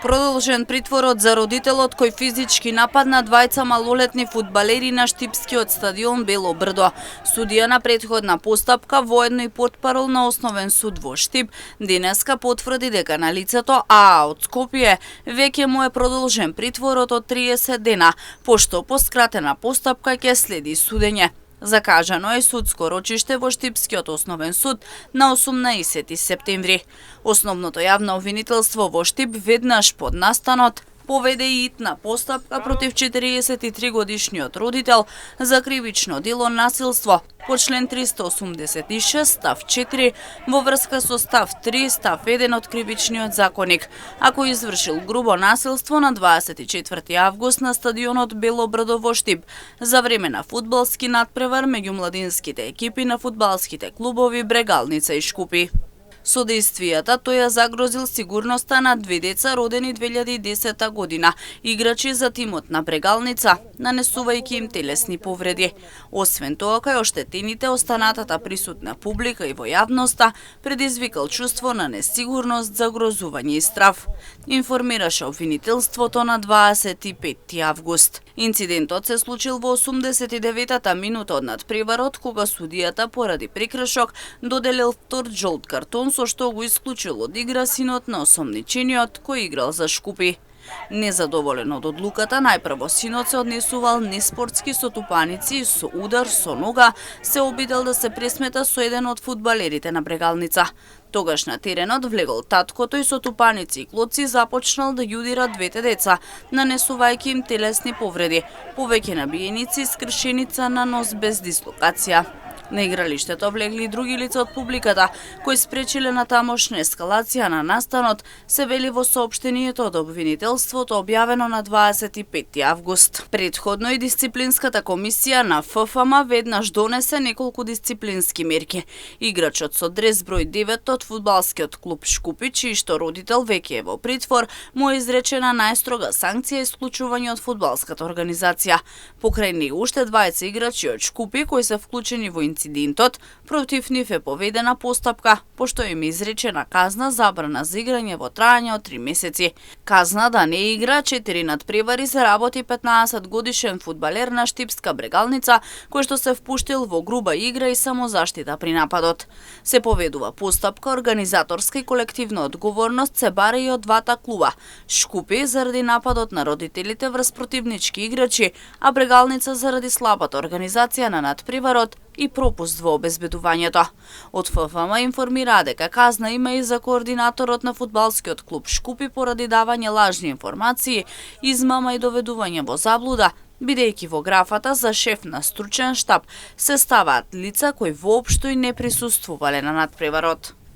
Продолжен притворот за родителот кој физички нападна двајца малолетни фудбалери на штипскиот стадион Бело Брдо. Судија на претходна постапка воедно и портпарол на Основен суд во Штип денеска потврди дека на лицето АА од Скопје веќе му е продолжен притворот од 30 дена, пошто по скратена постапка ќе следи судење. Закажано е судско рочиште во Штипскиот основен суд на 18 септември. Основното јавно обвинителство во Штип веднаш под настанот поведе и итна постапка против 43 годишниот родител за кривично дело насилство по член 386 став 4 во врска со став 3 став 1 од Кривичниот законник, ако извршил грубо насилство на 24 август на стадионот Бело Брдо во Штип за време на фудбалски надпревар меѓу младинските екипи на фудбалските клубови Брегалница и Шкупи. Со действијата тој ја загрозил сигурноста на две деца родени 2010 година, играчи за тимот на Брегалница, нанесувајќи им телесни повреди. Освен тоа, кај оштетените останатата присутна публика и во јавноста предизвикал чувство на несигурност, загрозување и страв, информираше обвинителството на 25 август. Инцидентот се случил во 89-та минута од надпреварот, кога судијата поради прекршок доделил втор жолт картон со што го исклучил од игра синот на осомничениот кој играл за Шкупи. Незадоволен од одлуката, најпрво синот се однесувал неспортски со тупаници и со удар со нога се обидел да се пресмета со еден од фудбалерите на Брегалница. Тогаш на теренот влегол таткото и со тупаници и клоци започнал да ги удира двете деца, нанесувајќи им телесни повреди, повеќе набиеници и скршеница на нос без дислокација. На игралиштето влегли и други лица од публиката, кои спречиле на тамошна ескалација на настанот, се вели во соопштението од обвинителството објавено на 25 август. Предходно и дисциплинската комисија на ФФМ веднаш донесе неколку дисциплински мерки. Играчот со дрес број 9 од фудбалскиот клуб Шкупи, чиј што родител веќе е во притвор, му е изречена најстрога санкција исклучување од фудбалската организација. Покрај него уште двајца играчи од Шкупи кои се вклучени во инцидентот, против нив е поведена постапка, пошто им е изречена казна забрана за играње во трајање од 3 месеци. Казна да не игра 4 надпревари се работи 15 годишен фудбалер на Штипска Брегалница, кој што се впуштил во груба игра и самозаштита при нападот. Се поведува постапка, организаторска и колективна одговорност се бара и од двата клуба. Шкупи заради нападот на родителите врз противнички играчи, а Брегалница заради слабата организација на надпреварот и пропуст во обезбедувањето. Од ФФМ информираа дека казна има и за координаторот на фудбалскиот клуб Шкупи поради давање лажни информации, измама и доведување во заблуда, бидејќи во графата за шеф на стручен штаб се ставаат лица кои воопшто и не присуствувале на надпреварот.